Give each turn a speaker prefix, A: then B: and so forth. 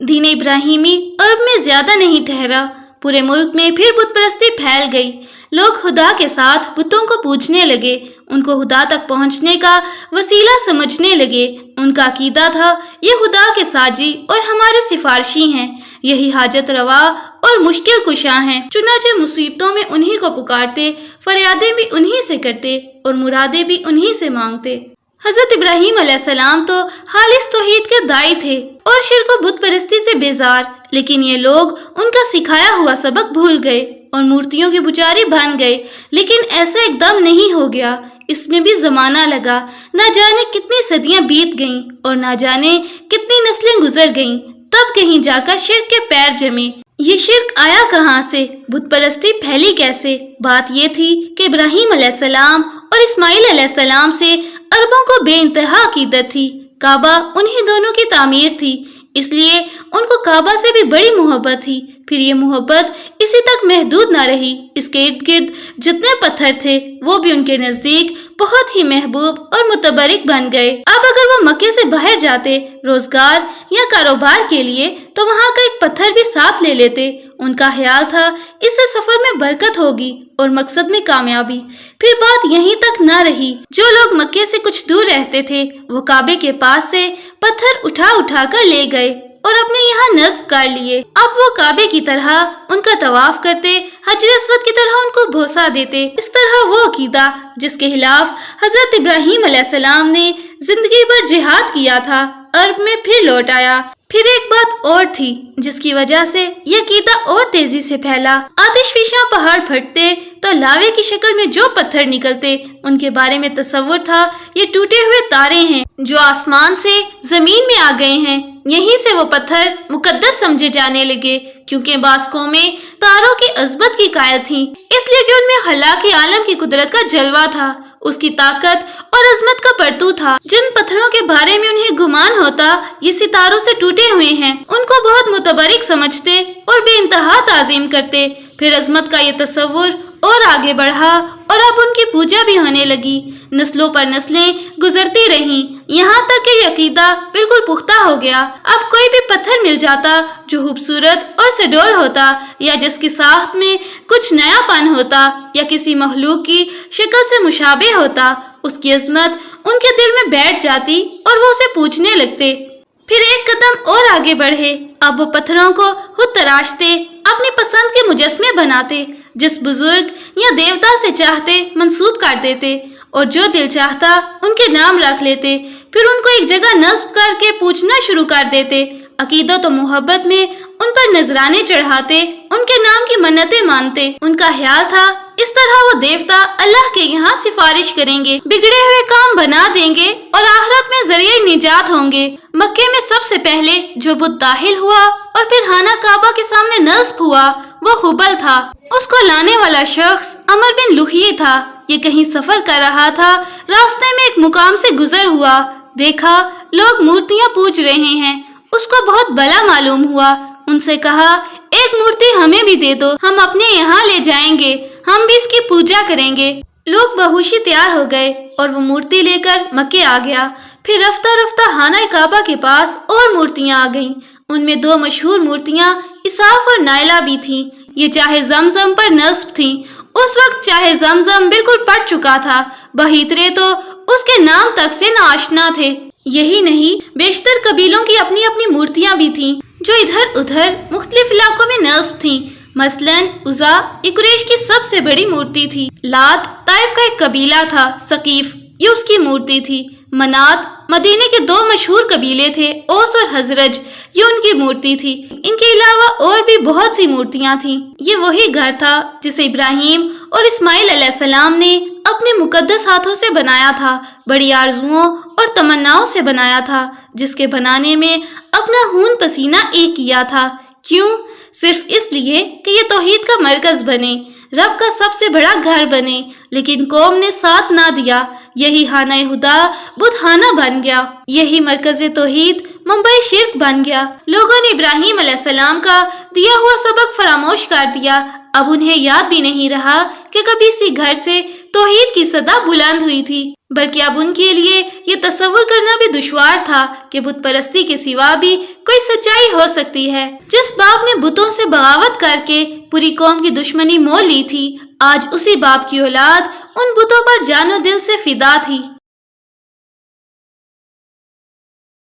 A: दीन इब्राहिमी अरब में ज्यादा नहीं ठहरा। पूरे मुल्क में फिर बुत परस्ती फैल गई। लोग खुदा के साथ बुतों को पूजने लगे, उनको खुदा तक पहुंचने का वसीला समझने लगे। उनका अकीदा था ये खुदा के साजी और हमारे सिफारशी हैं, यही हाजत रवा और मुश्किल कुशा हैं। चुनाचे मुसीबतों में उन्हीं को पुकारते, फरियादें भी उन्हीं से करते और मुरादें भी उन्हीं से मांगते। हजरत इब्राहीम अलैहिस्सलाम तो खालिस तौहीद के दाई थे और शिर्क व बुत परस्ती से बेजार, लेकिन ये लोग उनका सिखाया हुआ सबक भूल गए और मूर्तियों के पुजारी बन गए। लेकिन ऐसा एकदम नहीं हो गया, इसमें भी जमाना लगा। ना जाने कितनी सदियां बीत गईं और ना जाने कितनी नस्लें गुजर गईं, तब कहीं जाकर शिर्क के पैर जमे। ये शिर्क आया कहाँ से, बुत परस्ती फैली कैसे? बात ये थी कि इब्राहीम अलैहिस्सलाम और इस्माइल अलैहिस्सलाम से अरबों को बेइंतहा अकीदत थी। काबा उन्हीं दोनों की तामीर थी, इसलिए उनको काबा से भी बड़ी मोहब्बत थी। फिर ये मोहब्बत इसी तक महदूद ना रही, इसके इर्द गिर्द जितने पत्थर थे वो भी उनके नजदीक बहुत ही महबूब और मुतबरिक बन गए। अब अगर वो मक्के से बाहर जाते रोजगार या कारोबार के लिए तो वहाँ का एक पत्थर भी साथ ले लेते। उनका ख्याल था इससे सफर में बरकत होगी और मकसद में कामयाबी। फिर बात यहीं तक ना रही। जो लोग मक्के से कुछ दूर रहते थे वो काबे के पास से पत्थर उठा उठा कर ले गए और अपने यहाँ नस्ब कर लिए। अब वो काबे की तरह उनका तवाफ करते, हजर अस्वद की तरह उनको भोसा देते। इस तरह वो अकीदा जिसके खिलाफ हजरत इब्राहीम अलैहिस्सलाम ने जिंदगी भर जिहाद किया था, अरब में फिर लौट आया। फिर एक बात और थी जिसकी वजह से ये अकीदा और तेजी से फैला। आतिशफिशा पहाड़ फटते तो लावे की शक्ल में जो पत्थर निकलते, उनके बारे में तस्वुर था ये टूटे हुए तारे हैं जो आसमान से जमीन में आ गए हैं। यहीं से वो पत्थर मुकद्दस समझे जाने लगे, क्योंकि बाज़ कौमें तारों की अजमत की कायल थीं, इसलिए कि उनमें खलाक़ आलम की कुदरत का जलवा था, उसकी ताकत और अजमत का परतू था। जिन पत्थरों के बारे में उन्हें गुमान होता ये सितारों से टूटे हुए हैं, उनको बहुत मुतबरिक समझते और बेइंतहा ताज़ीम करते। फिर अजमत का ये तस्वुर और आगे बढ़ा और अब उनकी पूजा भी होने लगी। नस्लों पर नस्लें गुजरती रहीं, यहाँ तक कि ये अकीदा बिल्कुल पुख्ता हो गया। अब कोई भी पत्थर मिल जाता जो खूबसूरत और सडोल होता या जिसकी साख्त में कुछ नयापन होता या किसी मखलूक की शक्ल से मुशाबे होता, उसकी अजमत उनके दिल में बैठ जाती और वो उसे पूछने लगते। फिर एक कदम और आगे बढ़े। अब वो पत्थरों को खुद तराशते, अपनी पसंद के मुजस्मे बनाते, जिस बुजुर्ग या देवता से चाहते मंसूब कर देते और जो दिल चाहता उनके नाम रख लेते। फिर उनको एक जगह नस्ब करके पूछना शुरू कर देते। अकीदत और मोहब्बत में उन पर नजराने चढ़ाते, उनके नाम की मन्नतें मानते। उनका ख्याल था इस तरह वो देवता अल्लाह के यहाँ सिफारिश करेंगे, बिगड़े हुए काम बना देंगे और आखिरत में जरिए निजात होंगे। मक्के में सबसे पहले जो बुत दाखिल हुआ और फिर खाना काबा के सामने नस्ब हुआ वो हुबल था। उसको लाने वाला शख्स अमर बिन लुहिये था। ये कहीं सफर कर रहा था, रास्ते में एक मुकाम से गुजर हुआ, देखा लोग मूर्तियाँ पूज रहे हैं। उसको बहुत भला मालूम हुआ, उनसे कहा एक मूर्ति हमें भी दे दो, हम अपने यहाँ ले जाएंगे, हम भी इसकी पूजा करेंगे। लोग बहुशी तैयार हो गए और वो मूर्ति लेकर मक्के आ गया। फिर रफ्ता रफ्ता खाना काबा के पास और मूर्तियाँ आ गईं। उनमें दो मशहूर मूर्तियाँ इसाफ और नाइला भी थीं। ये चाहे जमजम पर नस्ब थीं। उस वक्त चाहे जमजम बिल्कुल पट चुका था, बहीतरे तो उसके नाम तक से नाआशना थे। यही नहीं, बेशतर कबीलों की अपनी अपनी मूर्तियाँ भी थीं जो इधर उधर मुख्तलिफ इलाकों में नस्ब थीं। मसलन उज़ा ये कुरैश की सबसे बड़ी मूर्ति थी। लात ताइफ का एक कबीला था, सकीफ ये उसकी मूर्ति थी। मनात मदीने के दो मशहूर कबीले थे, ओस और हजरज, ये उनकी मूर्ति थी। इनके अलावा और भी बहुत सी मूर्तियाँ थीं। ये वही घर था जिसे इब्राहीम और इस्माइल अलैहिस्सलाम ने अपने मुकद्दस हाथों से बनाया था, बड़ी आरजुओं और तमन्नाओं से बनाया था, जिसके बनाने में अपना खून पसीना एक किया था। क्यों? सिर्फ इसलिए कि ये तौहीद का मरकज बने, रब का सबसे बड़ा घर बने। लेकिन कौम ने साथ ना दिया, यही खाना खुदा बुतखाना बन गया। यही मरकज तौहीद ممبئی شرک بن گیا۔ لوگوں نے ابراہیم علیہ السلام کا دیا ہوا سبق فراموش کر دیا۔ اب انہیں یاد بھی نہیں رہا کہ کبھی اسی گھر سے توحید کی صدا بلند ہوئی تھی، بلکہ اب ان کے لیے یہ تصور کرنا بھی دشوار تھا کہ بت پرستی کے سوا بھی کوئی سچائی ہو سکتی ہے۔ جس باپ نے بتوں سے بغاوت کر کے پوری قوم کی دشمنی مول لی تھی، آج اسی باپ کی اولاد ان بتوں پر جان و دل سے فدا تھی۔